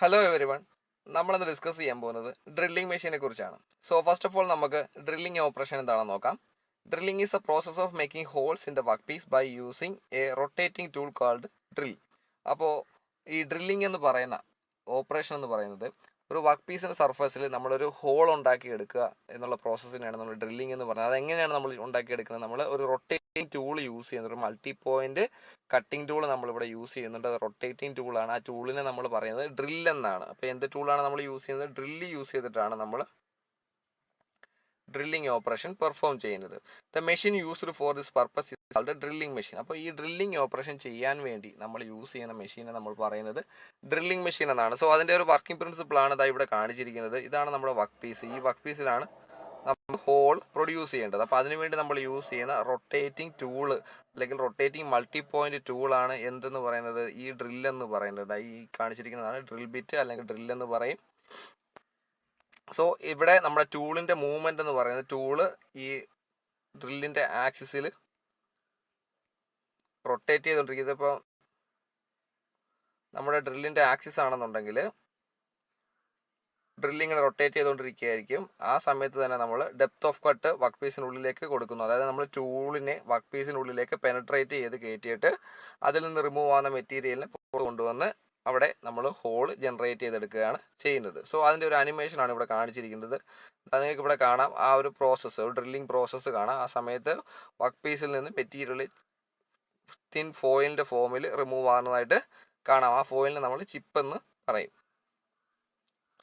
Hello everyone, നമ്മളിന്ന് discuss ചെയ്യാൻ പോകുന്നത് ഡ്രില്ലിംഗ് മെഷീനെ കുറിച്ചാണ്. സോ ഫസ്റ്റ് ഓഫ് ഓൾ നമുക്ക് ഡ്രില്ലിംഗ് ഓപ്പറേഷൻ എന്താണെന്ന് നോക്കാം. Drilling is a process of making holes in the work piece by using a rotating tool called drill. അപ്പോൾ ഈ ഡ്രില്ലിംഗ് എന്ന് പറയുന്ന ഓപ്പറേഷൻ എന്ന് പറയുന്നത് ഒരു വർക്ക് പീസിൻ്റെ സർഫസിൽ നമ്മളൊരു ഹോൾ ഉണ്ടാക്കി എടുക്കുക എന്നുള്ള പ്രോസസ്സിനെയാണ് നമ്മൾ ഡ്രില്ലിംഗ് എന്ന് പറയുന്നത്. അതെങ്ങനെയാണ് നമ്മൾ ഉണ്ടാക്കിയെടുക്കുന്നത്? നമ്മൾ ഒരു റൊട്ടേറ്റിംഗ് ടൂൾ യൂസ് ചെയ്യുന്നത്, ഒരു മൾട്ടി പോയിന്റ് കട്ടിംഗ് ടൂൾ നമ്മളിവിടെ യൂസ് ചെയ്യുന്നുണ്ട്. അത് റൊട്ടേറ്റിംഗ് ടൂളാണ്. ആ ടൂളിനെ നമ്മൾ പറയുന്നത് ഡ്രിൽ എന്നാണ്. അപ്പോൾ എന്ത് ടൂളാണ് നമ്മൾ യൂസ് ചെയ്യുന്നത്? ഡ്രില്ല് യൂസ് ചെയ്തിട്ടാണ് നമ്മൾ ഡ്രില്ലിംഗ് ഓപ്പറേഷൻ പെർഫോം ചെയ്യുന്നത്. The machine used for this purpose is called drilling machine. അപ്പോൾ ഈ ഡ്രില്ലിംഗ് ഓപ്പറേഷൻ ചെയ്യാൻ വേണ്ടി നമ്മൾ യൂസ് ചെയ്യുന്ന മെഷീനെ നമ്മൾ പറയുന്നത് ഡ്രില്ലിംഗ് മെഷീൻ എന്നാണ്. സോ അതിൻ്റെ ഒരു വർക്കിംഗ് പ്രിൻസിപ്പിളാണ് ഇതാ ഇവിടെ കാണിച്ചിരിക്കുന്നത്. ഇതാണ് നമ്മുടെ വർക്ക് പീസ്. ഈ വർക്ക് പീസിലാണ് നമ്മൾ ഹോൾ പ്രൊഡ്യൂസ് ചെയ്യേണ്ടത്. അപ്പോൾ അതിനുവേണ്ടി നമ്മൾ യൂസ് ചെയ്യുന്ന റൊട്ടേറ്റിംഗ് ടൂള് അല്ലെങ്കിൽ റൊട്ടേറ്റിംഗ് മൾട്ടി പോയിന്റ് ടൂളാണ് എന്തെന്ന് പറയുന്നത്? ഈ ഡ്രില്ലെന്ന് പറയുന്നത്. ഈ കാണിച്ചിരിക്കുന്നതാണ് ഡ്രിൽ ബിറ്റ് അല്ലെങ്കിൽ ഡ്രില്ലെന്ന് പറയും. സോ ഇവിടെ നമ്മുടെ ടൂളിൻ്റെ മൂവ്മെൻ്റ് എന്ന് പറയുന്നത്, ടൂള് ഈ ഡ്രില്ലിൻ്റെ ആക്സിസിൽ റൊട്ടേറ്റ് ചെയ്തുകൊണ്ടിരിക്കുന്നത്. ഇപ്പോൾ നമ്മുടെ ഡ്രില്ലിൻ്റെ ആക്സിസ് ആണെന്നുണ്ടെങ്കിൽ ഡ്രില്ലിങ്ങനെ റൊട്ടേറ്റ് ചെയ്തുകൊണ്ടിരിക്കുകയായിരിക്കും. ആ സമയത്ത് തന്നെ നമ്മൾ ഡെപ്ത് ഓഫ് കട്ട് വർക്ക് പീസിനുള്ളിലേക്ക് കൊടുക്കുന്നു. അതായത് നമ്മൾ ടൂളിനെ വർക്ക് പീസിനുള്ളിലേക്ക് പെനട്രേറ്റ് ചെയ്ത് കയറ്റിയിട്ട് അതിൽ നിന്ന് റിമൂവ് ആവുന്ന മെറ്റീരിയലിനെ പുറത്ത് കൊണ്ടുവന്ന് അവിടെ നമ്മൾ ഹോൾ ജനറേറ്റ് ചെയ്തെടുക്കുകയാണ് ചെയ്യുന്നത്. സോ അതിൻ്റെ ഒരു അനിമേഷനാണ് ഇവിടെ കാണിച്ചിരിക്കുന്നത്. നിങ്ങൾക്ക് ഇവിടെ കാണാം ആ ഒരു പ്രോസസ്സ്, ഒരു ഡ്രില്ലിംഗ് പ്രോസസ്സ് കാണാം. ആ സമയത്ത് വർക്ക് പീസിൽ നിന്ന് മെറ്റീരിയൽ തിൻ ഫോയിലിൻ്റെ ഫോമിൽ റിമൂവ് ആകുന്നതായിട്ട് കാണാം. ആ ഫോയിലിനെ നമ്മൾ ചിപ്പ് എന്ന് പറയും.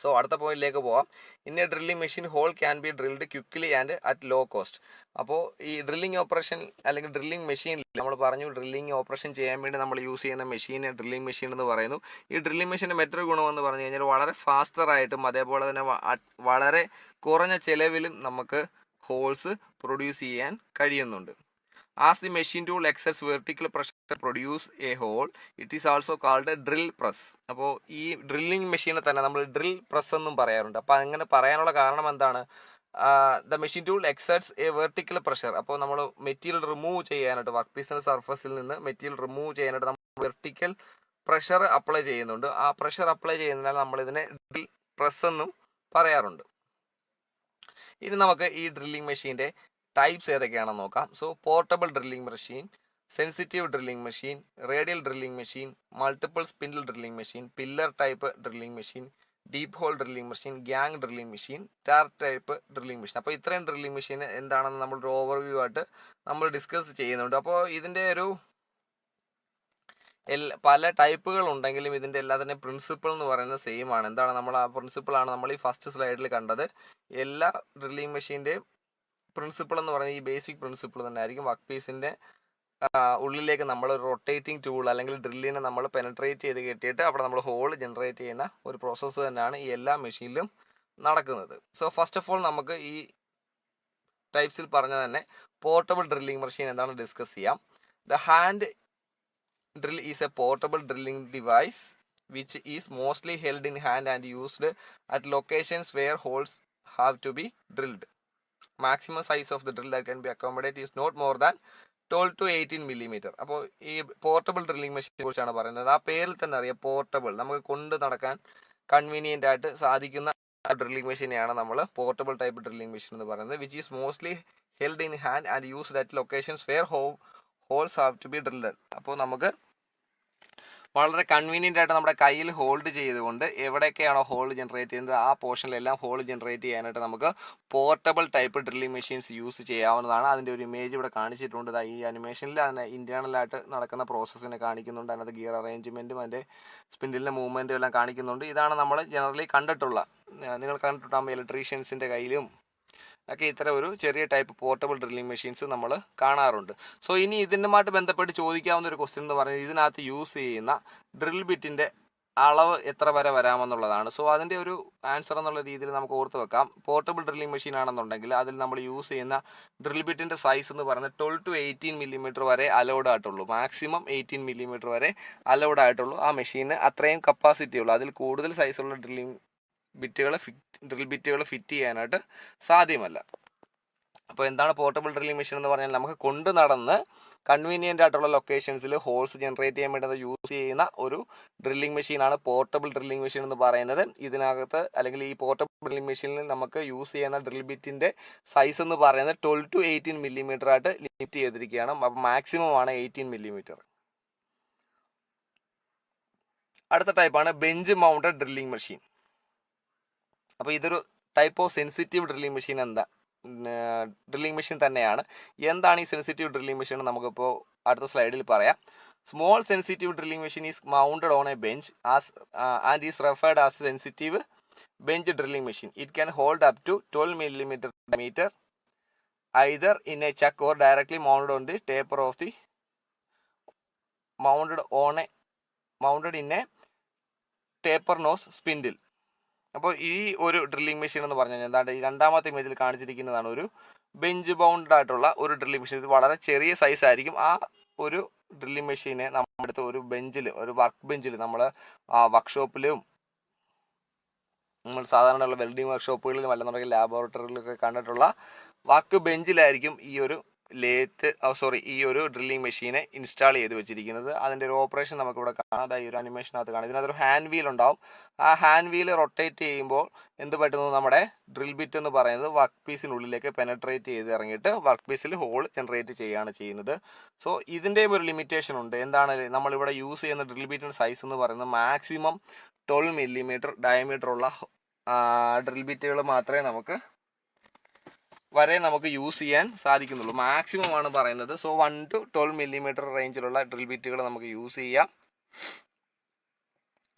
സോ അടുത്ത പോയിന്റിലേക്ക് പോവാം. In a drilling machine hole can be drilled quickly and at low cost. അപ്പോൾ ഈ ഡ്രില്ലിംഗ് ഓപ്പറേഷൻ അല്ലെങ്കിൽ ഡ്രില്ലിംഗ് മെഷീനിൽ നമ്മൾ പറഞ്ഞു, ഡ്രില്ലിംഗ് ഓപ്പറേഷൻ ചെയ്യാൻ വേണ്ടി നമ്മൾ യൂസ് ചെയ്യുന്ന മെഷീനെ ഡ്രില്ലിംഗ് മെഷീൻ എന്ന് പറയുന്നു. ഈ ഡ്രില്ലിംഗ് മെഷീൻ്റെ മറ്റൊരു ഗുണമെന്ന് പറഞ്ഞു കഴിഞ്ഞാൽ വളരെ ഫാസ്റ്ററായിട്ടും അതേപോലെ തന്നെ വളരെ കുറഞ്ഞ ചിലവിലും നമുക്ക് ഹോൾസ് പ്രൊഡ്യൂസ് ചെയ്യാൻ കഴിയുന്നുണ്ട്. As the machine tool exerts vertical pressure to produce a hole, it is also called a drill press. അപ്പോൾ ഈ ഡ്രില്ലിംഗ് മെഷീനെ തന്നെ നമ്മൾ ഡ്രിൽ പ്രസ് എന്നും പറയാറുണ്ട്. അപ്പോൾ അങ്ങനെ പറയാനുള്ള കാരണം എന്താണ്? The machine tool exerts a vertical pressure. അപ്പോൾ നമ്മൾ മെറ്റീരിയൽ റിമൂവ് ചെയ്യാനായിട്ട് വർക്ക് പീസിൻ്റെ സർഫസിൽ നിന്ന് മെറ്റീരിയൽ റിമൂവ് ചെയ്യാനായിട്ട് നമ്മൾ വെർട്ടിക്കൽ പ്രഷർ അപ്ലൈ ചെയ്യുന്നുണ്ട്. ആ പ്രഷർ അപ്ലൈ ചെയ്യുന്നതിനാൽ നമ്മളിതിനെ ഡ്രിൽ പ്രസ് എന്നും പറയാറുണ്ട്. ഇനി നമുക്ക് ഈ ഡ്രില്ലിംഗ് മെഷീൻ്റെ ടൈപ്സ് ഏതൊക്കെയാണെന്ന് നോക്കാം. So portable drilling machine, sensitive drilling machine, radial drilling machine, multiple spindle drilling machine, pillar type drilling machine, deep hole drilling machine, gang drilling machine, tar type drilling machine. അപ്പോൾ ഇത്രയും drilling machine എന്താണെന്ന് നമ്മളൊരു overview ആയിട്ട് നമ്മൾ discuss ചെയ്യുന്നുണ്ട്. അപ്പോൾ ഇതിൻ്റെ ഒരു പല ടൈപ്പുകൾ ഉണ്ടെങ്കിലും ഇതിൻ്റെ എല്ലാത്തിൻ്റെയും പ്രിൻസിപ്പിൾ എന്ന് പറയുന്നത് സെയിം ആണ്. എന്താണ്? നമ്മൾ ആ പ്രിൻസിപ്പിളാണ് നമ്മൾ ഈ ഫസ്റ്റ് സ്ലൈഡിൽ കണ്ടത്. എല്ലാ ഡ്രില്ലിംഗ് മെഷീൻ്റെയും പ്രിൻസിപ്പിൾ എന്ന് പറയുന്നത് ഈ ബേസിക് പ്രിൻസിപ്പിൾ തന്നെ ആയിരിക്കും. വർക്ക് പീസിൻ്റെ ഉള്ളിലേക്ക് നമ്മൾ ഒരു റൊട്ടേറ്റിംഗ് ടൂൾ അല്ലെങ്കിൽ ഡ്രില്ലിനെ നമ്മൾ പെനട്രേറ്റ് ചെയ്ത് കെട്ടിയിട്ട് അവിടെ നമ്മൾ ഹോൾ ജനറേറ്റ് ചെയ്യുന്ന ഒരു പ്രോസസ്സ് തന്നെയാണ് ഈ എല്ലാ മെഷീനിലും നടക്കുന്നത്. സോ ഫസ്റ്റ് ഓഫ് ഓൾ നമുക്ക് ഈ ടൈപ്സിൽ പറഞ്ഞ തന്നെ പോർട്ടബിൾ ഡ്രില്ലിംഗ് മെഷീൻ എന്താണെന്ന് ഡിസ്കസ് ചെയ്യാം. The hand drill is a portable drilling device which is mostly held in hand and used at locations where holes have to be drilled. Maximum size of the drill that can be accommodated is not more than 12 to 18 millimeter. അപ്പോൾ ഈ portable drilling മെഷീനെ കുറിച്ചാണ് പറയുന്നത്. ആ പേരിൽ തന്നെ അറിയാം, portable, നമുക്ക് കൊണ്ട് നടക്കാൻ കൺവീനിയൻ്റ് ആയിട്ട് സാധിക്കുന്ന ഡ്രില്ലിംഗ് മെഷീനെയാണ് നമ്മൾ പോർട്ടബിൾ ടൈപ്പ് ഡ്രില്ലിംഗ് മെഷീൻ എന്ന് പറയുന്നത്. Which is mostly held in hand and used at locations where holes have to be drilled. അപ്പോൾ നമുക്ക് വളരെ കൺവീനിയൻ്റ് ആയിട്ട് നമ്മുടെ കയ്യിൽ ഹോൾഡ് ചെയ്തുകൊണ്ട് എവിടെയൊക്കെയാണോ ഹോൾ ജനറേറ്റ് ചെയ്യുന്നത് ആ പോർഷനിലെല്ലാം ഹോൾ ജനറേറ്റ് ചെയ്യാനായിട്ട് നമുക്ക് portable type drilling machines use ചെയ്യാവുന്നതാണ്. അതിൻ്റെ ഒരു ഇമേജ് ഇവിടെ കാണിച്ചിട്ടുണ്ട്. ഈ അനിമേഷനിൽ അതിനെ ഇൻറ്റേർണലായിട്ട് നടക്കുന്ന പ്രോസസ്സിനെ കാണിക്കുന്നുണ്ട്. അതിനകത്ത് ഗിയർ അറേഞ്ച്മെൻറ്റും അതിൻ്റെ സ്പിൻഡിലിൻ്റെ മൂവ്മെൻറ്റും എല്ലാം കാണിക്കുന്നുണ്ട്. ഇതാണ് നമ്മൾ ജനറലി കണ്ടിട്ടുള്ള, നിങ്ങൾ കണ്ടിട്ടുണ്ടാകുമ്പോൾ ഇലക്ട്രീഷ്യൻസിൻ്റെ കയ്യിലും ഒക്കെ ഇത്തരം ഒരു ചെറിയ ടൈപ്പ് പോർട്ടബിൾ ഡ്രില്ലിംഗ് മെഷീൻസ് നമ്മൾ കാണാറുണ്ട്. സോ ഇനി ഇതിനുമായിട്ട് ബന്ധപ്പെട്ട് ചോദിക്കാവുന്ന ഒരു ക്വസ്റ്റ്യൻ എന്ന് പറയുന്നത് ഇതിനകത്ത് യൂസ് ചെയ്യുന്ന ഡ്രിൽ ബിറ്റിൻ്റെ അളവ് എത്ര വരെ വരാമെന്നുള്ളതാണ്. സോ അതിൻ്റെ ഒരു ആൻസർ എന്നുള്ള രീതിയിൽ നമുക്ക് ഓർത്ത് വെക്കാം. പോർട്ടബിൾ ഡ്രില്ലിംഗ് മെഷീൻ ആണെന്നുണ്ടെങ്കിൽ അതിൽ നമ്മൾ യൂസ് ചെയ്യുന്ന ഡ്രിൽ ബിറ്റിൻ്റെ സൈസ് എന്ന് പറയുന്നത് 12 to 18 millimeter വരെ അലൗഡ് ആയിട്ടുള്ളൂ. മാക്സിമം 18 millimeter വരെ അലൗഡ് ആയിട്ടുള്ളൂ. ആ മെഷീന് അത്രയും കപ്പാസിറ്റി ഉള്ളൂ. അതിൽ കൂടുതൽ സൈസുള്ള ഡ്രിൽ ബിറ്റുകൾ ഫിറ്റ് ചെയ്യാനായിട്ട് സാധ്യമല്ല. അപ്പോൾ എന്താണ് പോർട്ടബിൾ ഡ്രില്ലിംഗ് മെഷീൻ എന്ന് പറഞ്ഞാൽ നമുക്ക് കൊണ്ട് നടന്ന് കൺവീനിയൻ്റ് ആയിട്ടുള്ള ലൊക്കേഷൻസിൽ ഹോൾസ് ജനറേറ്റ് ചെയ്യാൻ വേണ്ടി യൂസ് ചെയ്യുന്ന ഒരു ഡ്രില്ലിംഗ് മെഷീനാണ് പോർട്ടബിൾ ഡ്രില്ലിംഗ് മെഷീൻ എന്ന് പറയുന്നത്. ഇതിനകത്ത് അല്ലെങ്കിൽ ഈ പോർട്ടബിൾ ഡ്രില്ലിംഗ് മെഷീനിൽ നമുക്ക് യൂസ് ചെയ്യുന്ന ഡ്രിൽ ബിറ്റിൻ്റെ സൈസ് എന്ന് പറയുന്നത് 12 to 18 മില്ലിമീറ്റർ ആയിട്ട് ലിമിറ്റ് ചെയ്തിരിക്കുകയാണ്. അപ്പോൾ മാക്സിമം ആണ് 18 മില്ലിമീറ്റർ. അടുത്ത ടൈപ്പാണ് ബെഞ്ച് മൗണ്ടഡ് ഡ്രില്ലിംഗ് മെഷീൻ. അപ്പോൾ ഇതൊരു type of sensitive drilling machine drilling machine തന്നെയാണ്. എന്താണ് ഈ സെൻസിറ്റീവ് ഡ്രില്ലിംഗ് മെഷീൻ നമുക്കിപ്പോൾ അടുത്ത സ്ലൈഡിൽ പറയാം. Small sensitive drilling machine is mounted on A bench and is referred as sensitive bench drilling machine. It can hold up to 12 millimeter diameter either in a chuck or directly mounted on the taper of the mounted in a taper nose spindle. അപ്പോൾ ഈ ഒരു drilling machine എന്ന് പറഞ്ഞു കഴിഞ്ഞാൽ എന്താണ് ഈ രണ്ടാമത്തെ ഇമേജിൽ കാണിച്ചിരിക്കുന്നതാണ് ഒരു ബെഞ്ച് ബൗണ്ടഡ് ആയിട്ടുള്ള ഒരു ഡ്രില്ലിംഗ് മെഷീൻ. ഇത് വളരെ ചെറിയ സൈസ് ആയിരിക്കും. ആ ഒരു ഡ്രില്ലിംഗ് മെഷീനെ നമ്മുടെ അടുത്ത് ഒരു ബെഞ്ചിൽ, ഒരു വർക്ക് ബെഞ്ചിൽ, നമ്മൾ വർക്ക്ഷോപ്പിലും നമ്മൾ സാധാരണയുള്ള വെൽഡിംഗ് വർക്ക്ഷോപ്പുകളിലും അല്ലെന്നുണ്ടെങ്കിൽ ലാബോറട്ടറികളിലൊക്കെ കണ്ടിട്ടുള്ള വർക്ക് ബെഞ്ചിലായിരിക്കും ഈ ഒരു ഈ ഒരു ഡ്രില്ലിംഗ് മെഷീനെ ഇൻസ്റ്റാൾ ചെയ്ത് വെച്ചിരിക്കുന്നത്. അതിൻ്റെ ഒരു ഓപ്പറേഷൻ നമുക്കിവിടെ കാണാം. അതായത് ഈ ഒരു അനിമേഷനകത്ത് കാണാം. ഇതിനകത്തൊരു ഹാൻഡ് വീൽ ഉണ്ടാവും. ആ ഹാൻഡ് വീൽ റൊട്ടേറ്റ് ചെയ്യുമ്പോൾ എന്ത് പറ്റുന്നു, നമ്മുടെ ഡ്രിൽ ബിറ്റ് എന്ന് പറയുന്നത് വർക്ക് പീസിനുള്ളിലേക്ക് പെനട്രേറ്റ് ചെയ്ത് ഇറങ്ങിയിട്ട് വർക്ക് പീസിൽ ഹോൾ ജനറേറ്റ് ചെയ്യുകയാണ് ചെയ്യുന്നത്. സോ ഇതിൻ്റെയും ഒരു ലിമിറ്റേഷൻ ഉണ്ട്. എന്താണ് നമ്മളിവിടെ യൂസ് ചെയ്യുന്ന ഡ്രിൽ ബിറ്റിൻ്റെ സൈസ് എന്ന് പറയുന്നത് മാക്സിമം 12 മില്ലിമീറ്റർ ഡയമീറ്റർ ഉള്ള ഡ്രിൽ ബിറ്റുകൾ മാത്രമേ നമുക്ക് യൂസ് ചെയ്യാൻ സാധിക്കുന്നുള്ളൂ. മാക്സിമം ആണ് പറയുന്നത്. സോ 1 to 12 മില്ലിമീറ്റർ റേഞ്ചിലുള്ള ഡ്രിൽ ബിറ്റുകൾ നമുക്ക് യൂസ് ചെയ്യാം.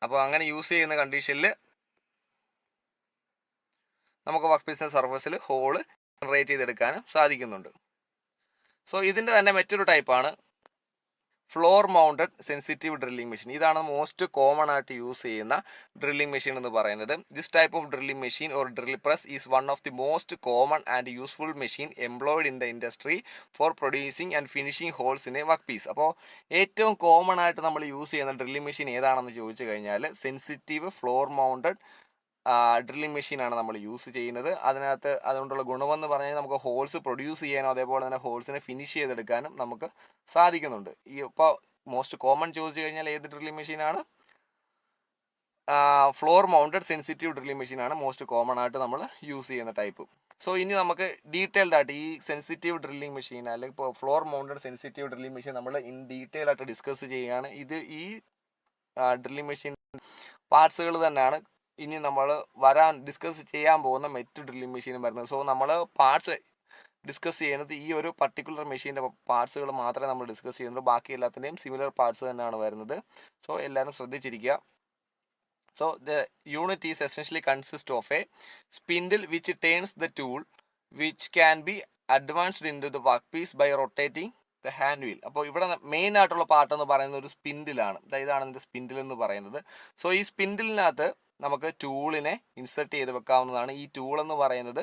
അപ്പോൾ അങ്ങനെ യൂസ് ചെയ്യുന്ന കണ്ടീഷനിൽ നമുക്ക് വർക്ക് പീസിൻ്റെ സർഫസിൽ ഹോള് ജനറേറ്റ് ചെയ്തെടുക്കാനും സാധിക്കുന്നുണ്ട്. സോ ഇതിൻ്റെ തന്നെ മറ്റൊരു ടൈപ്പാണ് floor mounted sensitive drilling machine. ഇതാണ് മോസ്റ്റ് കോമൺ ആയിട്ട് യൂസ് ചെയ്യുന്ന ഡ്രില്ലിംഗ് മെഷീൻ എന്ന് പറയുന്നത്. This type of drilling machine or drill press is one of the most common and useful machine employed in the industry for producing and finishing holes in a work piece. അപ്പോൾ ഏറ്റവും common ആയിട്ട് നമ്മൾ use ചെയ്യുന്ന drilling machine ഏതാണെന്ന് ചോദിച്ചു കഴിഞ്ഞാൽ sensitive floor mounted drilling മെഷീനാണ് നമ്മൾ യൂസ് ചെയ്യുന്നത്. അതുകൊണ്ടുള്ള ഗുണമെന്ന് പറഞ്ഞാൽ നമുക്ക് ഹോൾസ് പ്രൊഡ്യൂസ് ചെയ്യാനോ അതേപോലെ തന്നെ ഹോൾസിനെ ഫിനിഷ് ചെയ്തെടുക്കാനും നമുക്ക് സാധിക്കുന്നുണ്ട്. ഇപ്പോൾ മോസ്റ്റ് കോമൺ ചോദിച്ചു കഴിഞ്ഞാൽ ഏത് ഡ്രില്ലിംഗ് മെഷീനാണ്? ഫ്ലോർ മൗണ്ടഡ് സെൻസിറ്റീവ് ഡ്രില്ലിംഗ് മെഷീനാണ് മോസ്റ്റ് കോമൺ ആയിട്ട് നമ്മൾ യൂസ് ചെയ്യുന്ന ടൈപ്പ്. സോ ഇനി നമുക്ക് ഡീറ്റെയിൽഡ് ആയിട്ട് ഈ സെൻസിറ്റീവ് ഡ്രില്ലിംഗ് മെഷീൻ അല്ലെങ്കിൽ ഇപ്പോൾ floor mounted sensitive drilling machine നമ്മൾ ഇൻ ഡീറ്റെയിൽ ആയിട്ട് ഡിസ്കസ് ചെയ്യുകയാണ്. ഈ ഡ്രില്ലിംഗ് മെഷീൻ പാർട്സുകൾ തന്നെയാണ് ഇനി നമ്മൾ ഡിസ്കസ് ചെയ്യാൻ പോകുന്ന മറ്റ് ഡ്രില്ലിംഗ് മെഷീനും വരുന്നത്. സോ നമ്മൾ പാർട്സ് ഡിസ്കസ് ചെയ്യുന്നത് ഈ ഒരു പർട്ടിക്കുലർ മെഷീൻ്റെ പാർട്സുകൾ മാത്രമേ നമ്മൾ ഡിസ്കസ് ചെയ്യുന്നുള്ളൂ. ബാക്കി എല്ലാത്തിൻ്റെയും സിമിലർ പാർട്സ് തന്നെയാണ് വരുന്നത്. സോ എല്ലാവരും ശ്രദ്ധിച്ചിരിക്കുക. So the unit is essentially consist of a spindle which turns the tool which can be advanced into the work piece by rotating the hand wheel. അപ്പോൾ ഇവിടെ main ആയിട്ടുള്ള part എന്ന് പറയുന്നത് ഒരു സ്പിൻഡിലാണ്. ഇതാണ് ഇതിൻ്റെ സ്പിൻഡിൽ എന്ന് പറയുന്നത്. സോ ഈ സ്പിൻഡിലിനകത്ത് നമുക്ക് ടൂളിനെ ഇൻസെർട്ട് ചെയ്ത് വെക്കാവുന്നതാണ്. ഈ ടൂൾ എന്ന് പറയുന്നത്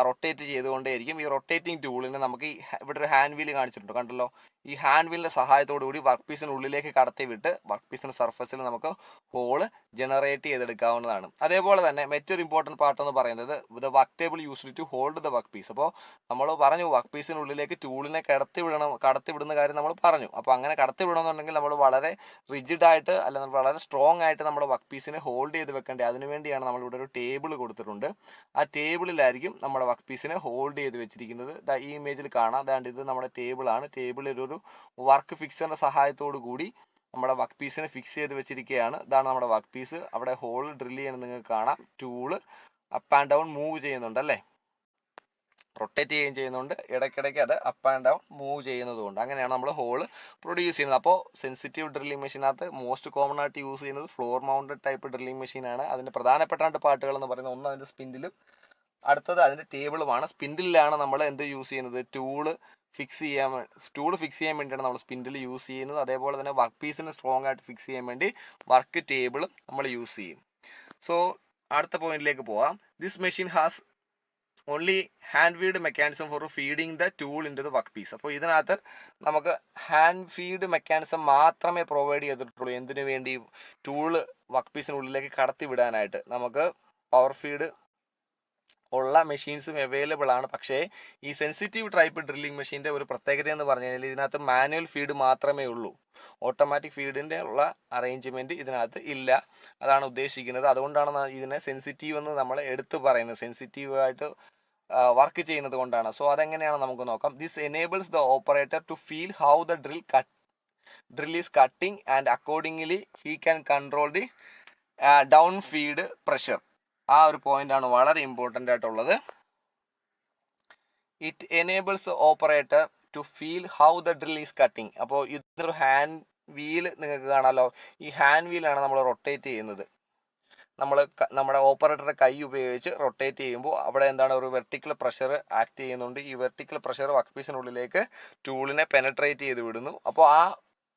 റൊട്ടേറ്റ് ചെയ്തുകൊണ്ടേയിരിക്കും. ഈ റൊട്ടേറ്റിംഗ് ടൂളിനെ നമുക്ക് ഇവിടെ ഒരു ഹാൻഡ് വീൽ കാണിച്ചിട്ടുണ്ട്, കണ്ടല്ലോ. ഈ ഹാൻഡ് വീലിൻ്റെ സഹായത്തോടു കൂടി വർക്ക് പീസിനുള്ളിലേക്ക് കടത്തി വിട്ട് വർക്ക് പീസിൻ്റെ സർഫസിൽ നമുക്ക് ഹോള് ജനറേറ്റ് ചെയ്തെടുക്കാവുന്നതാണ്. അതേപോലെ തന്നെ മറ്റൊരു ഇമ്പോർട്ടൻറ്റ് പാർട്ട് എന്ന് പറയുന്നത് the work table used to hold the work piece. അപ്പോൾ നമ്മൾ പറഞ്ഞു വർക്ക് പീസിനുള്ളിലേക്ക് ടൂളിനെ കടത്തിവിടുന്ന കാര്യം നമ്മൾ പറഞ്ഞു. അപ്പോൾ അങ്ങനെ കടത്തിവിടണമെന്നുണ്ടെങ്കിൽ നമ്മൾ വളരെ റിജിഡായിട്ട് അല്ലെങ്കിൽ വളരെ സ്ട്രോങ് ആയിട്ട് നമ്മുടെ വർക്ക് പീസിനെ ഹോൾഡ് ചെയ്ത് വെക്കേണ്ടത്. അതിനുവേണ്ടിയാണ് നമ്മളിവിടെ ഒരു ടേബിൾ കൊടുത്തിട്ടുണ്ട്. ആ ടേബിളിലായിരിക്കും നമ്മുടെ വർക്ക് പീസിനെ ഹോൾഡ് ചെയ്ത് വെച്ചിരിക്കുന്നത്. ഈ ഇമേജിൽ കാണാം. അതാണ്ട് ഇത് നമ്മുടെ ടേബിളാണ്. ടേബിളിൽ ഒരു വർക്ക് ഫിക്സറിന്റെ സഹായത്തോടു കൂടി നമ്മുടെ വർക്ക് പീസിനെ ഫിക്സ് ചെയ്ത് വെച്ചിരിക്കുകയാണ്. ഇതാണ് നമ്മുടെ വർക്ക് പീസ്. അവിടെ ഹോൾ ഡ്രിൽ ചെയ്യുന്നത് നിങ്ങൾക്ക് കാണാം. Tool up and down move ചെയ്യുന്നുണ്ട് അല്ലേ, റൊട്ടേറ്റ് ചെയ്യുകയും ചെയ്യുന്നുണ്ട്. ഇടയ്ക്കിടയ്ക്ക് അത് അപ്പ് ആൻഡ് ഡൗൺ മൂവ് ചെയ്യുന്നതുകൊണ്ട് അങ്ങനെയാണ് നമ്മൾ ഹോള് പ്രൊഡ്യൂസ് ചെയ്യുന്നത്. അപ്പോൾ സെൻസിറ്റീവ് ഡ്രില്ലിംഗ് മെഷീനകത്ത് മോസ്റ്റ് കോമൺ ആയിട്ട് യൂസ് ചെയ്യുന്നത് ഫ്ലോർ മൗണ്ടഡ് ടൈപ്പ് ഡ്രില്ലിംഗ് മെഷീനാണ്. അതിൻ്റെ പ്രധാനപ്പെട്ട രണ്ട് പാർട്ടുകൾ എന്ന് പറയുന്നത് ഒന്ന് അതിൻ്റെ സ്പിൻഡിലും അടുത്തത് അതിൻ്റെ ടേബിളുമാണ്. സ്പിൻഡിലാണ് നമ്മൾ എന്ത് യൂസ് ചെയ്യുന്നത്, ടൂള് ഫിക്സ് ചെയ്യാൻ വേണ്ടിയാണ് നമ്മൾ സ്പിൻഡിൽ യൂസ് ചെയ്യുന്നത്. അതേപോലെ തന്നെ വർക്ക് പീസിന് സ്ട്രോങ് ആയിട്ട് ഫിക്സ് ചെയ്യാൻ വേണ്ടി വർക്ക് ടേബിളും നമ്മൾ യൂസ് ചെയ്യും. സോ അടുത്ത പോയിന്റിലേക്ക് പോകാം. This machine has only hand feed mechanism for feeding the tool into the work piece. അപ്പോൾ ഇതിനകത്ത് നമുക്ക് ഹാൻഡ് ഫീഡ് മെക്കാനിസം മാത്രമേ പ്രൊവൈഡ് ചെയ്തിട്ടുള്ളൂ. എന്തിനു വേണ്ടി? ടൂള് വർക്ക് പീസിനുള്ളിലേക്ക് കടത്തി വിടാനായിട്ട്. നമുക്ക് പവർ ഫീഡ് ഉള്ള മെഷീൻസും അവൈലബിൾ ആണ്. പക്ഷേ ഈ സെൻസിറ്റീവ് ടൈപ്പ് ഡ്രില്ലിംഗ് മെഷീൻ്റെ ഒരു പ്രത്യേകത എന്ന് പറഞ്ഞു കഴിഞ്ഞാൽ ഇതിനകത്ത് മാനുവൽ ഫീഡ് മാത്രമേ ഉള്ളൂ. ഓട്ടോമാറ്റിക് ഫീഡിൻ്റെ ഉള്ള അറേഞ്ച്മെൻറ്റ് ഇതിനകത്ത് ഇല്ല. അതാണ് ഉദ്ദേശിക്കുന്നത്. അതുകൊണ്ടാണ് ഇതിനെ സെൻസിറ്റീവ് എന്ന് നമ്മൾ എടുത്തു പറയുന്നത്. സെൻസിറ്റീവായിട്ട് വർക്ക് ചെയ്യുന്നത് കൊണ്ടാണ്. സോ അതെങ്ങനെയാണ് നമുക്ക് നോക്കാം. This enables the operator to feel how the drill is cutting and accordingly he can control the down feed pressure. ആ ഒരു പോയിന്റാണ് വളരെ ഇമ്പോർട്ടൻ്റ് ആയിട്ടുള്ളത്. It enables operator to feel how the drill is cutting. അപ്പോൾ ഇതൊരു hand wheel നിങ്ങൾക്ക് കാണാമല്ലോ. ഈ ഹാൻഡ് വീലാണ് നമ്മൾ റൊട്ടേറ്റ് ചെയ്യുന്നത്. നമ്മുടെ ഓപ്പറേറ്ററുടെ കൈ ഉപയോഗിച്ച് റൊട്ടേറ്റ് ചെയ്യുമ്പോൾ അവിടെ എന്താണ് ഒരു വെർട്ടിക്കൽ പ്രഷർ ആക്ട് ചെയ്യുന്നുണ്ട്. ഈ വെർട്ടിക്കൽ പ്രഷർ വർക്ക് പീസിനുള്ളിലേക്ക് ടൂളിനെ പെനട്രേറ്റ് ചെയ്ത് വിടുന്നു. അപ്പോൾ ആ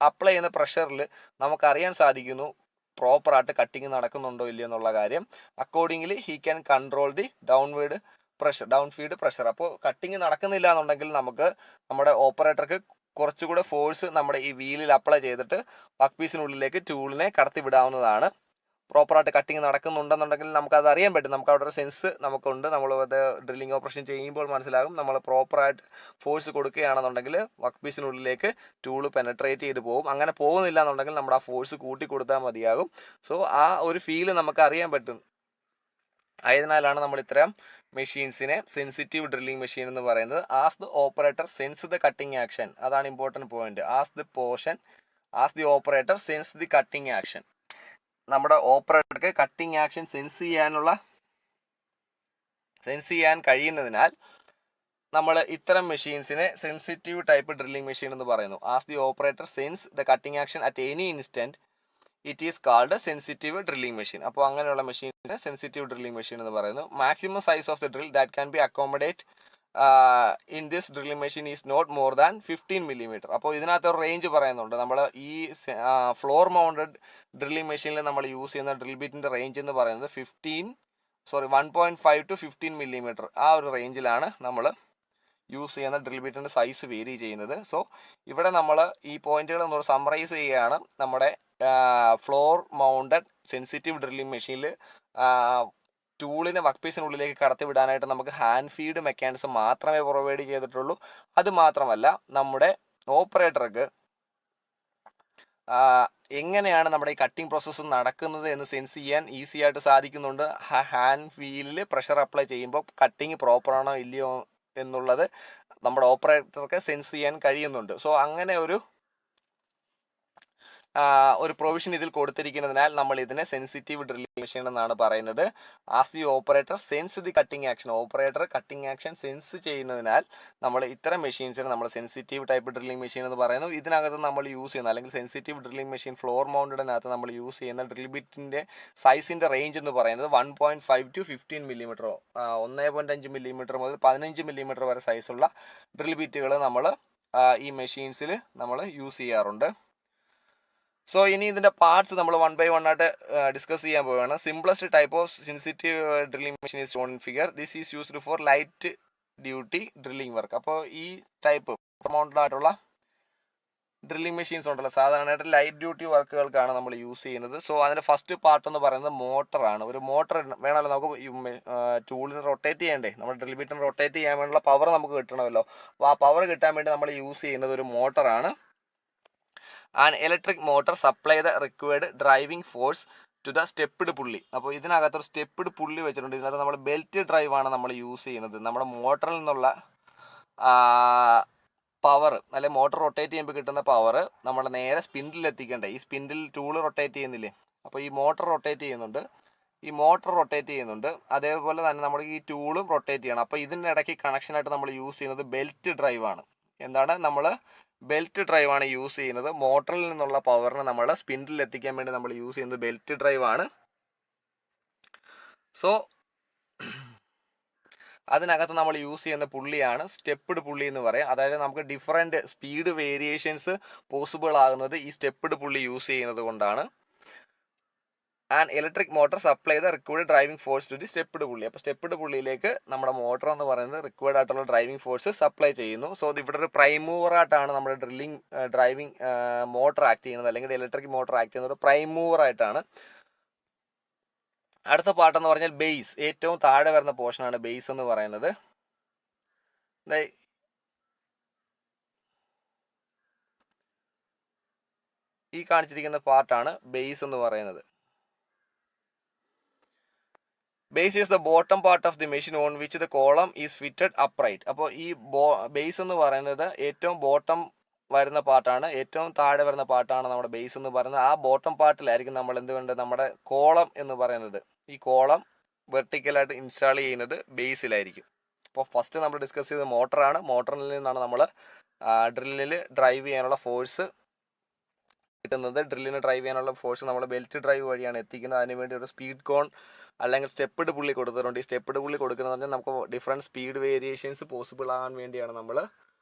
അപ്ലൈ ചെയ്യുന്ന പ്രഷറിൽ നമുക്കറിയാൻ സാധിക്കുന്നു പ്രോപ്പറായിട്ട് കട്ടിങ് നടക്കുന്നുണ്ടോ ഇല്ലയോ എന്നുള്ള കാര്യം. Accordingly he can control the down feed pressure. അപ്പോൾ കട്ടിങ് നടക്കുന്നില്ല എന്നുണ്ടെങ്കിൽ നമുക്ക് നമ്മുടെ ഓപ്പറേറ്റർക്ക് കുറച്ചുകൂടെ ഫോഴ്സ് നമ്മുടെ ഈ വീലിൽ അപ്ലൈ ചെയ്തിട്ട് വർക്ക് പീസിനുള്ളിലേക്ക് ടൂളിനെ കടത്തി വിടാവുന്നതാണ്. പ്രോപ്പറായിട്ട് കട്ടിങ് നടക്കുന്നുണ്ടെന്നുണ്ടെങ്കിൽ നമുക്കത് അറിയാൻ പറ്റും. നമുക്ക് അവിടെ ഒരു സെൻസ് നമുക്കുണ്ട്. നമ്മൾ അത് ഡ്രില്ലിംഗ് ഓപ്പറേഷൻ ചെയ്യുമ്പോൾ മനസ്സിലാകും. നമ്മൾ പ്രോപ്പറായിട്ട് ഫോഴ്സ് കൊടുക്കുകയാണെന്നുണ്ടെങ്കിൽ വർക്ക് പീസിനുള്ളിലേക്ക് ടൂള് പെനട്രേറ്റ് ചെയ്ത് പോകും. അങ്ങനെ പോകുന്നില്ല എന്നുണ്ടെങ്കിൽ നമ്മുടെ ആ ഫോഴ്സ് കൂട്ടി കൊടുത്താൽ മതിയാകും. സോ ആ ഒരു ഫീല് നമുക്ക് അറിയാൻ പറ്റും. ആയതിനാലാണ് നമ്മൾ ഇത്തരം മെഷീൻസിനെ സെൻസിറ്റീവ് ഡ്രില്ലിംഗ് മെഷീൻ എന്ന് പറയുന്നത്. As the operator sense the cutting action. അതാണ് important point. As the operator sense the cutting action. നമ്മുടെ ഓപ്പറേറ്റർക്ക് കട്ടിങ് ആക്ഷൻ സെൻസ് ചെയ്യാൻ കഴിയുന്നതിനാൽ നമ്മൾ ഇത്തരം മെഷീൻസിനെ സെൻസിറ്റീവ് ടൈപ്പ് ഡ്രില്ലിംഗ് മെഷീൻ എന്ന് പറയുന്നു. As the operator sense the cutting action at any instant it is called sensitive drilling machine. അപ്പോൾ അങ്ങനെയുള്ള മെഷീൻസിനെ സെൻസിറ്റീവ് ഡ്രില്ലിംഗ് മെഷീൻ എന്ന് പറയുന്നു. Maximum size of the drill that can be accommodate in this drilling machine is not more than 15 mm. അപ്പോൾ ഇതിനകത്ത് ഒരു range പറയുന്നുണ്ട്. നമ്മൾ ഈ ഫ്ലോർ മൗണ്ടഡ് ഡ്രില്ലിംഗ് മെഷീനിൽ നമ്മൾ യൂസ് ചെയ്യുന്ന ഡ്രിൽ ബിറ്റിൻ്റെ റേഞ്ച് എന്ന് പറയുന്നത് 1.5 to 15 mm. ആ ഒരു റേഞ്ചിലാണ് നമ്മൾ യൂസ് ചെയ്യുന്ന ഡ്രിൽ ബിറ്റിൻ്റെ സൈസ് വേരി ചെയ്യുന്നത്. സോ ഇവിടെ നമ്മൾ ഈ പോയിന്റുകൾ ഒന്ന് സമ്മറൈസ് ചെയ്യുകയാണ്. നമ്മുടെ ഫ്ലോർ മൗണ്ടഡ് സെൻസിറ്റീവ് ഡ്രില്ലിംഗ് മെഷീനിൽ ടൂളിനെ വർക്ക് പീസിനുള്ളിലേക്ക് കടത്തി വിടാനായിട്ട് നമുക്ക് ഹാൻഡ് ഫീഡ് മെക്കാനിസം മാത്രമേ പ്രൊവൈഡ് ചെയ്തിട്ടുള്ളൂ. അത് മാത്രമല്ല നമ്മുടെ ഓപ്പറേറ്റർക്ക് എങ്ങനെയാണ് നമ്മുടെ ഈ കട്ടിംഗ് പ്രോസസ്സ് നടക്കുന്നത് എന്ന് സെൻസ് ചെയ്യാൻ ഈസി ആയിട്ട് സാധിക്കുന്നുണ്ട്. ഹാൻഡ് വീലിൽ പ്രഷർ അപ്ലൈ ചെയ്യുമ്പോൾ കട്ടിങ് പ്രോപ്പറാണോ ഇല്ലയോ എന്നുള്ളത് നമ്മുടെ ഓപ്പറേറ്റർക്ക് സെൻസ് ചെയ്യാൻ കഴിയുന്നുണ്ട്. സോ അങ്ങനെ ഒരു പ്രൊവിഷൻ ഇതിൽ കൊടുത്തിരിക്കുന്നതിനാൽ നമ്മൾ ഇതിനെ സെൻസിറ്റീവ് ഡ്രില്ലിംഗ് മെഷീൻ എന്നാണ് പറയുന്നത്. As the operator sense the cutting action. Operator cutting action sense ചെയ്യുന്നതിനാൽ നമ്മൾ ഇത്തരം മെഷീൻസിന് നമ്മൾ സെൻസിറ്റീവ് ടൈപ്പ് ഡ്രില്ലിംഗ് മെഷീൻ എന്ന് പറയുന്നു. ഇതിനകത്ത് നമ്മൾ യൂസ് ചെയ്യുന്ന അല്ലെങ്കിൽ സെൻസിറ്റീവ് ഡ്രില്ലിംഗ് മെഷീൻ ഫ്ലോർ മൗണ്ടഡിനകത്ത് നമ്മൾ യൂസ് ചെയ്യുന്ന ഡ്രിൽ ബിറ്റിൻ്റെ സൈസിൻ്റെ റേഞ്ച് എന്ന് പറയുന്നത് 1.5 to 15 mm. 1.5 mm മുതൽ 15 mm വരെ സൈസുള്ള ഡ്രിൽ ബിറ്റുകൾ നമ്മൾ ഈ മെഷീൻസിൽ നമ്മൾ യൂസ് ചെയ്യാറുണ്ട്. സോ ഇനി ഇതിൻ്റെ പാർട്സ് നമ്മൾ 1 by 1 ആയിട്ട് ഡിസ്കസ് ചെയ്യാൻ പോവുകയാണ്. Simplest type of sensitive drilling machine is shown in figure. This is used for light duty drilling work. അപ്പോൾ ഈ ടൈപ്പ് മൗണ്ടഡ് ആയിട്ടുള്ള ഡ്രില്ലിംഗ് മെഷീൻസ് ഉണ്ടല്ലോ, സാധാരണയായിട്ട് ലൈറ്റ് ഡ്യൂട്ടി വർക്കുകൾക്കാണ് നമ്മൾ യൂസ് ചെയ്യുന്നത്. സോ അതിൻ്റെ ഫസ്റ്റ് പാർട്ട് എന്ന് പറയുന്നത് മോട്ടറാണ്. ഒരു മോട്ടർ വേണമല്ലോ നമുക്ക് ടൂളിന് റൊട്ടേറ്റ് ചെയ്യണ്ടേ, നമ്മുടെ ഡ്രിൽ ബിറ്റിന് റൊട്ടേറ്റ് ചെയ്യാൻ വേണ്ടിയുള്ള പവർ നമുക്ക് കിട്ടണമല്ലോ. അപ്പോൾ ആ പവർ കിട്ടാൻ വേണ്ടി നമ്മൾ യൂസ് ചെയ്യുന്നത് ഒരു മോട്ടറാണ്. An electric motor supply the required driving force to the stepped pulley. അപ്പോൾ ഇതിനകത്തൊരു സ്റ്റെപ്പ്ഡ് പുള്ളി വെച്ചിട്ടുണ്ട്. ഇതിനകത്ത് നമ്മൾ ബെൽറ്റ് ഡ്രൈവാണ് നമ്മൾ യൂസ് ചെയ്യുന്നത്. നമ്മുടെ മോട്ടറിൽ നിന്നുള്ള പവർ അല്ലെ മോട്ടർ റൊട്ടേറ്റ് ചെയ്യുമ്പോൾ കിട്ടുന്ന പവർ നമ്മൾ നേരെ സ്പിൻഡിൽ എത്തിക്കണ്ടേ. ഈ സ്പിൻഡിൽ ടൂള് റൊട്ടേറ്റ് ചെയ്യുന്നില്ലേ, അപ്പോൾ ഈ മോട്ടർ റൊട്ടേറ്റ് ചെയ്യുന്നുണ്ട്. അതേപോലെ തന്നെ നമ്മുടെ ഈ ടൂളും റൊട്ടേറ്റ് ചെയ്യണം. അപ്പോൾ ഇതിനിടയ്ക്ക് കണക്ഷനായിട്ട് നമ്മൾ യൂസ് ചെയ്യുന്നത് ബെൽറ്റ് ഡ്രൈവാണ്. നമ്മൾ ബെൽറ്റ് ഡ്രൈവാണ് യൂസ് ചെയ്യുന്നത്. മോട്ടറിൽ നിന്നുള്ള പവറിനെ നമ്മൾ സ്പിൻഡിൽ എത്തിക്കാൻ വേണ്ടി നമ്മൾ യൂസ് ചെയ്യുന്നത് ബെൽറ്റ് ഡ്രൈവാണ്. സോ അതിനകത്ത് നമ്മൾ യൂസ് ചെയ്യുന്ന പുള്ളിയാണ് സ്റ്റെപ്പ്ഡ് പുള്ളി എന്ന് പറയാം. അതായത് നമുക്ക് ഡിഫറെൻറ്റ് സ്പീഡ് വേരിയേഷൻസ് പോസിബിൾ ആകുന്നത് ഈ സ്റ്റെപ്പ്ഡ് പുള്ളി യൂസ് ചെയ്യുന്നത് കൊണ്ടാണ്. And electric motor supply the required driving force to the stepped pulley. അപ്പോൾ സ്റ്റെപ്പ്ഡ് പുള്ളിയിലേക്ക് നമ്മുടെ മോട്ടർ എന്ന് പറയുന്നത് റിക്വയർഡ് ആയിട്ടുള്ള ഡ്രൈവിംഗ് ഫോഴ്സ് സപ്ലൈ ചെയ്യുന്നു. സോ ഇവിടെ ഒരു പ്രൈം മൂവറായിട്ടാണ് നമ്മുടെ ഡ്രൈവിംഗ് മോട്ടർ ആക്ട് ചെയ്യുന്നത്, അല്ലെങ്കിൽ ഇലക്ട്രിക് മോട്ടർ ആക്ട് ചെയ്യുന്നത് ഒരു പ്രൈം മൂവറായിട്ടാണ്. അടുത്ത പാർട്ടെന്ന് പറഞ്ഞാൽ ബേസ്, ഏറ്റവും താഴെ വരുന്ന പോർഷനാണ് ബേസ് എന്ന് പറയുന്നത്. ഈ കാണിച്ചിരിക്കുന്ന പാർട്ടാണ് ബേസ് എന്ന് പറയുന്നത്. Base is the bottom part of the machine on which the column is fitted upright. അപ്പോൾ ഈ ബേസ് എന്ന് പറയുന്നത് ഏറ്റവും ബോട്ടം വരുന്ന പാർട്ടാണ്, ഏറ്റവും താഴെ വരുന്ന പാർട്ടാണ് നമ്മുടെ ബേസ് എന്ന് പറയുന്നത്. ആ ബോട്ടം പാർട്ടിലായിരിക്കും നമ്മൾ എന്തുകൊണ്ട് നമ്മുടെ കോളം എന്ന് പറയുന്നത്. ഈ കോളം വെർട്ടിക്കലായിട്ട് ഇൻസ്റ്റാൾ ചെയ്യുന്നത് ബേസിലായിരിക്കും. അപ്പോൾ ഫസ്റ്റ് നമ്മൾ ഡിസ്കസ് ചെയ്തത് മോട്ടറാണ്. മോട്ടറിൽ നിന്നാണ് നമ്മൾ ഡ്രില്ലിൽ ഡ്രൈവ് ചെയ്യാനുള്ള ഫോഴ്സ് കിട്ടുന്നത്. ഡ്രില്ലിന് ഡ്രൈവ് ചെയ്യാനുള്ള ഫോഴ്സ് നമ്മൾ ബെൽറ്റ് ഡ്രൈവ് വഴിയാണ് എത്തിക്കുന്നത്. അതിനുവേണ്ടി ഒരു സ്പീഡ് കോൺ അല്ലെങ്കിൽ സ്റ്റെപ്പ്ഡ് പുള്ളി കൊടുത്തിട്ടുണ്ട്. ഈ സ്റ്റെപ്പ്ഡ് പുള്ളി കൊടുക്കുന്നത് പറഞ്ഞാൽ നമുക്ക് ഡിഫറെൻറ്റ് സ്പീഡ് വേരിയേഷൻസ് പോസിബിൾ ആകാൻ വേണ്ടിയാണ് നമ്മൾ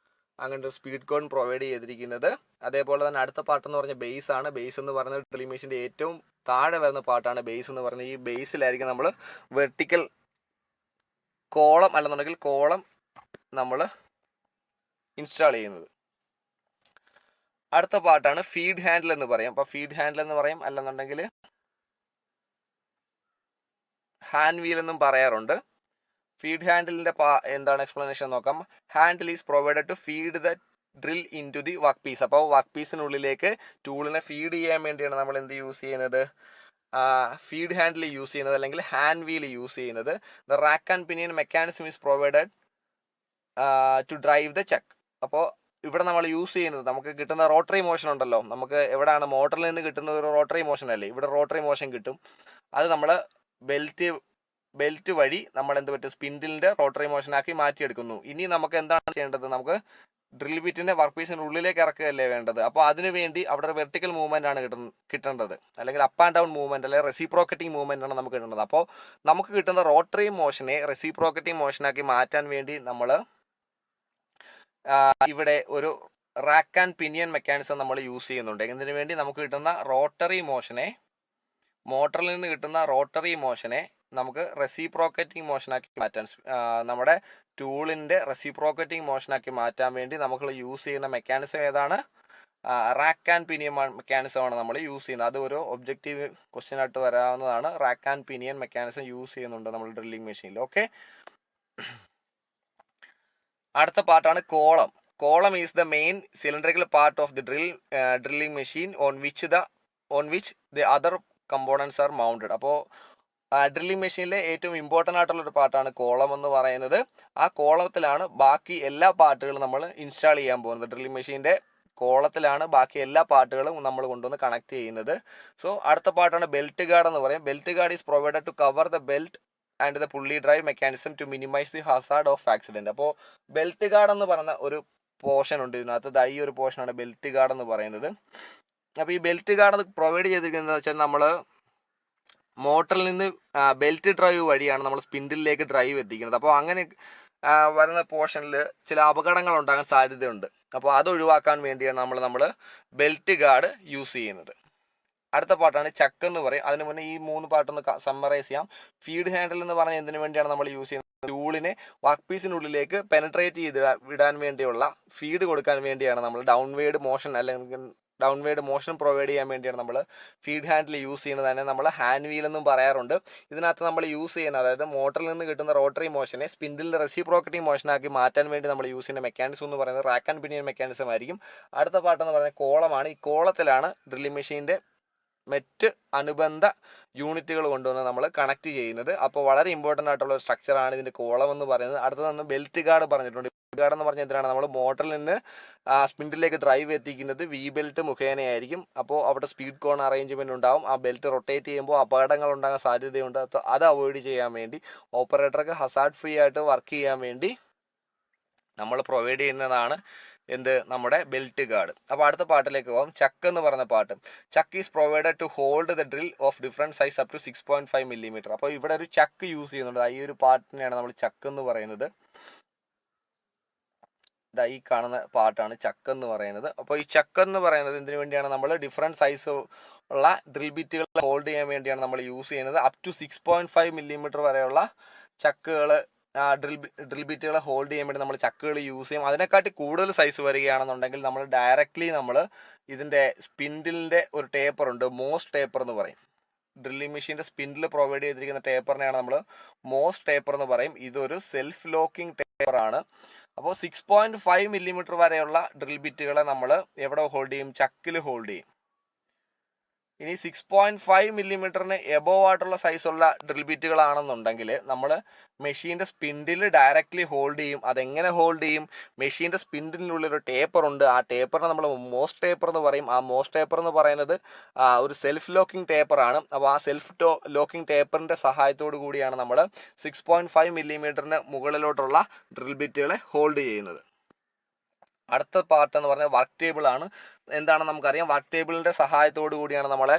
അങ്ങനത്തെ സ്പീഡ് കോൺ പ്രൊവൈഡ് ചെയ്തിരിക്കുന്നത്. അതേപോലെ തന്നെ അടുത്ത പാർട്ട് എന്ന് പറഞ്ഞാൽ ബേസ് ആണ്. ബേസ് എന്ന് പറയുന്നത് ഡ്രില്ലിംഗ് മെഷീൻ്റെ ഏറ്റവും താഴെ വരുന്ന പാർട്ടാണ് ബേസ് എന്ന് പറയുന്നത്. ഈ ബേസിലായിരിക്കും നമ്മൾ വെർട്ടിക്കൽ കോളം അല്ലെന്നുണ്ടെങ്കിൽ കോളം നമ്മൾ ഇൻസ്റ്റാൾ ചെയ്യുന്നത്. അടുത്ത പാർട്ടാണ് ഫീഡ് ഹാൻഡിൽ എന്ന് പറയും. അപ്പോൾ ഫീഡ് ഹാൻഡിൽ എന്ന് പറയും, അല്ലെന്നുണ്ടെങ്കിൽ ഹാൻഡ് വീൽ എന്നും പറയാറുണ്ട്. ഫീഡ് ഹാൻഡിലിന്റെ എന്താണ് എക്സ്പ്ലനേഷൻ നോക്കാം. Handle is provided to feed the drill into the work piece. അപ്പോൾ വർക്ക് പീസിനുള്ളിലേക്ക് ടൂളിനെ ഫീഡ് ചെയ്യാൻ വേണ്ടിയാണ് നമ്മൾ എന്ത് യൂസ് ചെയ്യുന്നത്, ഫീഡ് ഹാൻഡിൽ യൂസ് ചെയ്യുന്നത് അല്ലെങ്കിൽ ഹാൻഡ് വീൽ യൂസ് ചെയ്യുന്നത്. The rack and pinion mechanism is provided to drive the chuck. അപ്പോൾ ഇവിടെ നമ്മൾ യൂസ് ചെയ്യുന്നത് നമുക്ക് കിട്ടുന്ന റോട്ടറി മോഷൻ ഉണ്ടല്ലോ, നമുക്ക് എവിടെയാണ് മോട്ടറിൽ നിന്ന് കിട്ടുന്നത് ഒരു റോട്ടറി മോഷൻ അല്ലേ, ഇവിടെ റോട്ടറി മോഷൻ കിട്ടും. അത് നമ്മൾ ബെൽറ്റ് വഴി നമ്മൾ എന്ത് പറ്റും, സ്പിൻഡിലിന്റെ റോട്ടറി മോഷനാക്കി മാറ്റിയെടുക്കുന്നു. ഇനി നമുക്ക് എന്താണ് ചെയ്യേണ്ടത്, നമുക്ക് ഡ്രിൽ ബിറ്റിന്റെ വർക്ക് പീസിന് ഉള്ളിലേക്ക് ഇറക്കുകയല്ലേ വേണ്ടത്. അപ്പോൾ അതിനു വേണ്ടി അവിടെ ഒരു വെർട്ടിക്കൽ മൂവ്മെന്റ് ആണ് കിട്ടേണ്ടത്, അല്ലെങ്കിൽ അപ്പ് ആൻഡ് ഡൗൺ മൂവ്മെന്റ് അല്ലെങ്കിൽ റെസിപ്രോക്കറ്റിംഗ് മൂവ്മെന്റ് ആണ് നമുക്ക് കിട്ടേണ്ടത്. അപ്പോൾ നമുക്ക് കിട്ടുന്ന റോട്ടറി മോഷനെ റെസിപ്രോക്കറ്റിംഗ് മോഷനാക്കി മാറ്റാൻ വേണ്ടി നമ്മൾ ഇവിടെ ഒരു റാക്ക് ആൻഡ് പിനിയൻ മെക്കാനിസം നമ്മൾ യൂസ് ചെയ്യുന്നുണ്ട്. ഇതിനു വേണ്ടി നമുക്ക് കിട്ടുന്ന റോട്ടറി മോഷനെ, മോട്ടറിൽ നിന്ന് കിട്ടുന്ന റോട്ടറി മോഷനെ നമുക്ക് റെസിപ്രോക്കറ്റിംഗ് മോഷനാക്കി മാറ്റാൻ, നമ്മുടെ ടൂളിന്റെ റെസിപ്രോക്കറ്റിംഗ് മോഷനാക്കി മാറ്റാൻ വേണ്ടി നമുക്ക് യൂസ് ചെയ്യുന്ന മെക്കാനിസം ഏതാണ്, റാക്ക് ആൻഡ് പിനിയൻ മെക്കാനിസം ആണ് നമ്മൾ യൂസ് ചെയ്യുന്നത്. അത് ഒരു ഒബ്ജക്റ്റീവ് ക്വസ്റ്റ്യൻ ആയിട്ട് വരാവുന്നതാണ്. Rack and pinion mechanism use ചെയ്യുന്നുണ്ട് നമ്മൾ ഡ്രില്ലിംഗ് മെഷീനിൽ. ഓക്കെ, അടുത്ത പാർട്ടാണ് column. Column is the main cylindrical part of the drilling machine on which the other components are mounted. അപ്പോൾ ഡ്രില്ലിംഗ് മെഷീനിലെ ഏറ്റവും ഇമ്പോർട്ടൻ്റ് ആയിട്ടുള്ള ഒരു പാർട്ടാണ് കോളം എന്ന് പറയുന്നത്. ആ കോളത്തിലാണ് ബാക്കി എല്ലാ പാർട്ടുകളും നമ്മൾ ഇൻസ്റ്റാൾ ചെയ്യാൻ പോകുന്നത്. ഡ്രില്ലിംഗ് മെഷീൻ്റെ കോളത്തിലാണ് ബാക്കി എല്ലാ പാർട്ടുകളും നമ്മൾ കൊണ്ടുവന്ന് കണക്ട് ചെയ്യുന്നത്. സോ അടുത്ത പാർട്ടാണ് ബെൽറ്റ് ഗാർഡ് എന്ന് പറയും. Belt guard is provided to cover the belt and the pulley drive mechanism to minimise the hazard of accident. അപ്പോൾ ബെൽറ്റ് ഗാർഡ് എന്ന് പറയുന്ന ഒരു പോർഷൻ ഉണ്ട് ഇതിനകത്ത്. ഈ ഒരു പോർഷനാണ് ബെൽറ്റ് ഗാർഡ് എന്ന് പറയുന്നത്. അപ്പോൾ ഈ ബെൽറ്റ് ഗാർഡ് പ്രൊവൈഡ് ചെയ്തിരിക്കുന്നത് വെച്ചാൽ നമ്മൾ മോട്ടറിൽ നിന്ന് ബെൽറ്റ് ഡ്രൈവ് വഴിയാണ് നമ്മൾ സ്പിൻഡിലേക്ക് ഡ്രൈവ് എത്തിക്കുന്നത്. അപ്പോൾ അങ്ങനെ വരുന്ന പോർഷനിൽ ചില അപകടങ്ങൾ ഉണ്ടാകാൻ സാധ്യതയുണ്ട്. അപ്പോൾ അത് ഒഴിവാക്കാൻ വേണ്ടിയാണ് നമ്മൾ ബെൽറ്റ് ഗാർഡ് യൂസ് ചെയ്യുന്നത്. അടുത്ത പാർട്ടാണ് ചക്ക് എന്ന് പറയും. അതിന് മുന്നേ ഈ 3 പാർട്ടൊന്ന് സമ്മറൈസ് ചെയ്യാം. ഫീഡ് ഹാൻഡിൽ എന്ന് പറഞ്ഞാൽ എന്തിനു വേണ്ടിയാണ് നമ്മൾ യൂസ് ചെയ്യുന്നത്, ടൂളിനെ വർക്ക് പീസിനുള്ളിലേക്ക് പെനട്രേറ്റ് ചെയ്ത് വിടാൻ വേണ്ടിയുള്ള ഫീഡ് കൊടുക്കാൻ വേണ്ടിയാണ് നമ്മൾ ഡൗൺവേർഡ് മോഷൻ അല്ലെങ്കിൽ ഡൗൺവേർഡ് മോഷൻ പ്രൊവൈഡ് ചെയ്യാൻ വേണ്ടിയാണ് നമ്മൾ ഫീഡ് ഹാൻഡിൽ യൂസ് ചെയ്യുന്നത്. തന്നെ നമ്മൾ ഹാൻഡ് വീൽ എന്നും പറയാറുണ്ട്. ഇതിനകത്ത് നമ്മൾ യൂസ് ചെയ്യുന്ന, അതായത് മോട്ടറിൽ നിന്ന് കിട്ടുന്ന റോട്ടറി മോഷനെ സ്പിൻഡിലിന്റെ റെസിപ്രോക്കറ്റിംഗ് മോഷനാക്കി മാറ്റാൻ വേണ്ടി നമ്മൾ യൂസ് ചെയ്യുന്ന മെക്കാനിസം എന്ന് പറയുന്നത് റാക്ക് ആൻഡ് പിനിയൻ മെക്കാനിസം ആയിരിക്കും. അടുത്ത പാർട്ട് എന്ന് പറയുന്നത് കോളമാണ്. ഈ കോളത്തിലാണ് ഡ്രില്ലിംഗ് മെഷീൻ്റെ മറ്റ് അനുബന്ധ യൂണിറ്റുകൾ കൊണ്ടുവന്ന് നമ്മൾ കണക്ട് ചെയ്യുന്നത്. അപ്പോൾ വളരെ ഇമ്പോർട്ടൻ്റ് ആയിട്ടുള്ള സ്ട്രക്ചറാണ് ഇതിൻ്റെ കോളം എന്ന് പറയുന്നത്. അടുത്തതൊന്ന് ബെൽറ്റ് ഗാർഡ് പറഞ്ഞിട്ടുണ്ട്. ബെൽറ്റ് ഗാർഡ് എന്ന് പറഞ്ഞാൽ എന്തിനാണ്, നമ്മൾ മോട്ടറിൽ നിന്ന് സ്പിൻഡിലേക്ക് ഡ്രൈവ് എത്തിക്കുന്നത് വി ബെൽറ്റ് മുഖേനയായിരിക്കും. അപ്പോൾ അവിടെ സ്പീഡ് കോൺ അറേഞ്ച്മെന്റ് ഉണ്ടാവും. ആ ബെൽറ്റ് റൊട്ടേറ്റ് ചെയ്യുമ്പോൾ അപകടങ്ങൾ ഉണ്ടാകാൻ സാധ്യതയുണ്ട്. അത് അവോയ്ഡ് ചെയ്യാൻ വേണ്ടി ഓപ്പറേറ്റർക്ക് ഹസാർഡ് ഫ്രീ ആയിട്ട് വർക്ക് ചെയ്യാൻ വേണ്ടി നമ്മൾ പ്രൊവൈഡ് ചെയ്യുന്നതാണ് എന്ത്, നമ്മുടെ ബെൽറ്റ് ഗാർഡ്. അപ്പോൾ അടുത്ത പാർട്ടിലേക്ക് പോകാം. ചക്ക് എന്ന് പറയുന്ന part. Chuck is provided to hold the drill of different size up to 6.5 mm. അപ്പോൾ ഇവിടെ ഒരു ചക്ക് യൂസ് ചെയ്യുന്നുണ്ട്. ഈ ഒരു പാർട്ടിനെയാണ് നമ്മൾ ചക്ക് എന്ന് പറയുന്നത്. ഈ കാണുന്ന പാർട്ടാണ് ചക്ക് എന്ന് പറയുന്നത്. അപ്പോൾ ഈ ചക്ക് എന്ന് പറയുന്നത് എന്തിനു വേണ്ടിയാണ്, നമ്മൾ ഡിഫറെൻറ്റ് സൈസ് ഉള്ള ഡ്രിൽ ബിറ്റുകൾ ഹോൾഡ് ചെയ്യാൻ വേണ്ടിയാണ് നമ്മൾ യൂസ് ചെയ്യുന്നത്. അപ് ടു 6.5 mm വരെയുള്ള ചക്കുകൾ, ഡ്രിൽ ബിറ്റുകളെ ഹോൾഡ് ചെയ്യാൻ വേണ്ടി നമ്മൾ ചക്കുകൾ യൂസ് ചെയ്യും. അതിനെക്കാട്ടി കൂടുതൽ സൈസ് വരികയാണെന്നുണ്ടെങ്കിൽ നമ്മൾ ഡയറക്റ്റ്ലി ഇതിൻ്റെ സ്പിൻഡിലിൻ്റെ ഒരു ടേപ്പർ ഉണ്ട്, മോസ് ടേപ്പർ എന്ന് പറയും. ഡ്രില്ലിംഗ് മെഷീൻ്റെ സ്പിൻഡിൽ പ്രൊവൈഡ് ചെയ്തിരിക്കുന്ന ടേപ്പറിനെയാണ് നമ്മൾ മോസ് ടേപ്പർ എന്ന് പറയും. ഇതൊരു സെൽഫ് ലോക്കിംഗ് ടേപ്പറാണ്. അപ്പോൾ 6.5 മില്ലിമീറ്റർ വരെയുള്ള ഡ്രിൽ ബിറ്റുകളെ നമ്മൾ എവിടെ ഹോൾഡ് ചെയ്യും? ചക്കിൽ ഹോൾഡ് ചെയ്യും. ഇനി 6.5 മില്ലിമീറ്ററിന് എബോവ് ആയിട്ടുള്ള സൈസുള്ള ഡ്രിൽ ബിറ്റുകളാണെന്നുണ്ടെങ്കിൽ നമ്മൾ മെഷീൻ്റെ സ്പിൻഡിൽ ഡയറക്റ്റ്ലി ഹോൾഡ് ചെയ്യും. അതെങ്ങനെ ഹോൾഡ് ചെയ്യും? മെഷീൻ്റെ സ്പിൻഡിനുള്ളിലൊരു ടേപ്പർ ഉണ്ട്. ആ ടേപ്പറിനെ നമ്മൾ മോസ് ടേപ്പർ എന്ന് പറയും. ആ മോസ് ടേപ്പർ എന്ന് പറയുന്നത് ഒരു സെൽഫ് ലോക്കിംഗ് ടേപ്പറാണ്. അപ്പോൾ ആ സെൽഫ് ലോക്കിംഗ് ടേപ്പറിൻ്റെ സഹായത്തോടു കൂടിയാണ് നമ്മൾ 6.5 മില്ലിമീറ്ററിന് മുകളിലോട്ടുള്ള ഡ്രിൽ ബിറ്റുകളെ ഹോൾഡ് ചെയ്യുന്നത്. അടുത്ത പാർട്ട് എന്ന് പറഞ്ഞാൽ വർക്ക് ടേബിൾ ആണ്. എന്താണെന്ന് നമുക്കറിയാം. വർക്ക് ടേബിളിൻ്റെ സഹായത്തോടു കൂടിയാണ് നമ്മളെ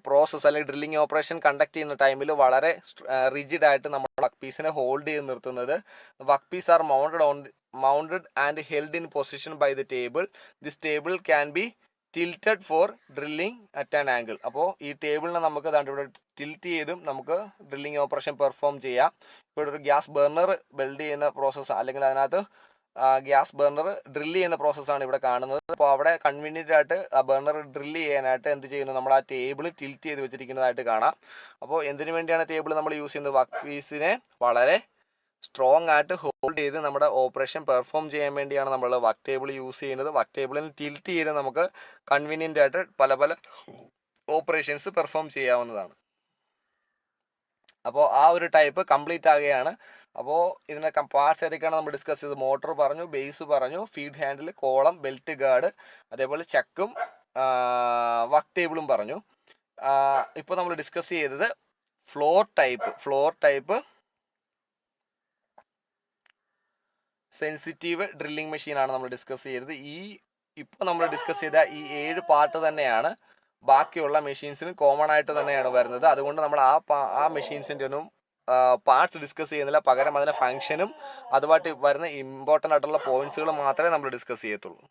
പ്രോസസ്സ് അല്ലെങ്കിൽ ഡ്രില്ലിംഗ് ഓപ്പറേഷൻ കണ്ടക്ട് ചെയ്യുന്ന ടൈമിൽ വളരെ റിജിഡായിട്ട് നമ്മൾ വർക്ക് പീസിനെ ഹോൾഡ് ചെയ്ത് നിർത്തുന്നത്. Work piece are mounted and held in position by the table. This table can be tilted for drilling at an angle. അപ്പോൾ ഈ ടേബിളിനെ നമുക്ക് ഇവിടെ ടിൽറ്റ് ചെയ്തും നമുക്ക് ഡ്രില്ലിംഗ് ഓപ്പറേഷൻ പെർഫോം ചെയ്യാം. ഇവിടെ ഒരു ഗ്യാസ് ബർണർ വെൽഡ് ചെയ്യുന്ന പ്രോസസ്സ് അല്ലെങ്കിൽ അതിനകത്ത് ഗ്യാസ് ബർണർ ഡ്രില്ല് ചെയ്യുന്ന പ്രോസസ്സാണ് ഇവിടെ കാണുന്നത്. അപ്പോൾ അവിടെ കൺവീനിയൻ്റ് ആയിട്ട് ആ ബർണർ ഡ്രില്ല് ചെയ്യാനായിട്ട് എന്ത് ചെയ്യുന്നു? നമ്മൾ ആ ടേബിൾ ടിൽറ്റ് ചെയ്ത് വെച്ചിരിക്കുന്നതായിട്ട് കാണാം. അപ്പോൾ എന്തിനു വേണ്ടിയാണ് ടേബിൾ നമ്മൾ യൂസ് ചെയ്യുന്നത്? വർക്ക് പീസിനെ വളരെ സ്ട്രോങ് ആയിട്ട് ഹോൾഡ് ചെയ്ത് നമ്മുടെ ഓപ്പറേഷൻ പെർഫോം ചെയ്യാൻ വേണ്ടിയാണ് നമ്മൾ വർക്ക് ടേബിൾ യൂസ് ചെയ്യുന്നത്. വർക്ക് ടേബിളിൽ ടിൽറ്റ് ചെയ്ത് നമുക്ക് കൺവീനിയൻ്റ് ആയിട്ട് പല പല ഓപ്പറേഷൻസ് പെർഫോം ചെയ്യാവുന്നതാണ്. അപ്പോൾ ആ ഒരു ടൈപ്പ് കംപ്ലീറ്റ് ആകുകയാണ്. അപ്പോൾ ഇതിൻ്റെ പാർട്സ് ഏതൊക്കെയാണ് നമ്മൾ ഡിസ്കസ് ചെയ്തത്? മോട്ടർ പറഞ്ഞു, ബേസ് പറഞ്ഞു, feed handle, column, belt guard, അതേപോലെ ചക്കും വർക്ക് ടേബിളും പറഞ്ഞു. ഇപ്പോൾ നമ്മൾ ഡിസ്കസ് ചെയ്തത് ഫ്ലോർ ടൈപ്പ് സെൻസിറ്റീവ് ഡ്രില്ലിംഗ് മെഷീനാണ് നമ്മൾ ഡിസ്കസ് ചെയ്തത്. ഇപ്പോൾ നമ്മൾ ഡിസ്കസ് ചെയ്ത ഈ 7 പാർട്ട് തന്നെയാണ് ബാക്കിയുള്ള മെഷീൻസിനും കോമൺ ആയിട്ട് തന്നെയാണ് വരുന്നത്. അതുകൊണ്ട് നമ്മൾ ആ മെഷീൻസിൻ്റെ ഒന്നും പാർട്സ് ഡിസ്കസ് ചെയ്യുന്നില്ല. പകരം അതിൻ്റെ ഫംഗ്ഷനും അതുമായിട്ട് വരുന്ന ഇമ്പോർട്ടൻ്റ് ആയിട്ടുള്ള പോയിന്റ്സുകൾ മാത്രമേ നമ്മൾ ഡിസ്കസ് ചെയ്യത്തുള്ളൂ.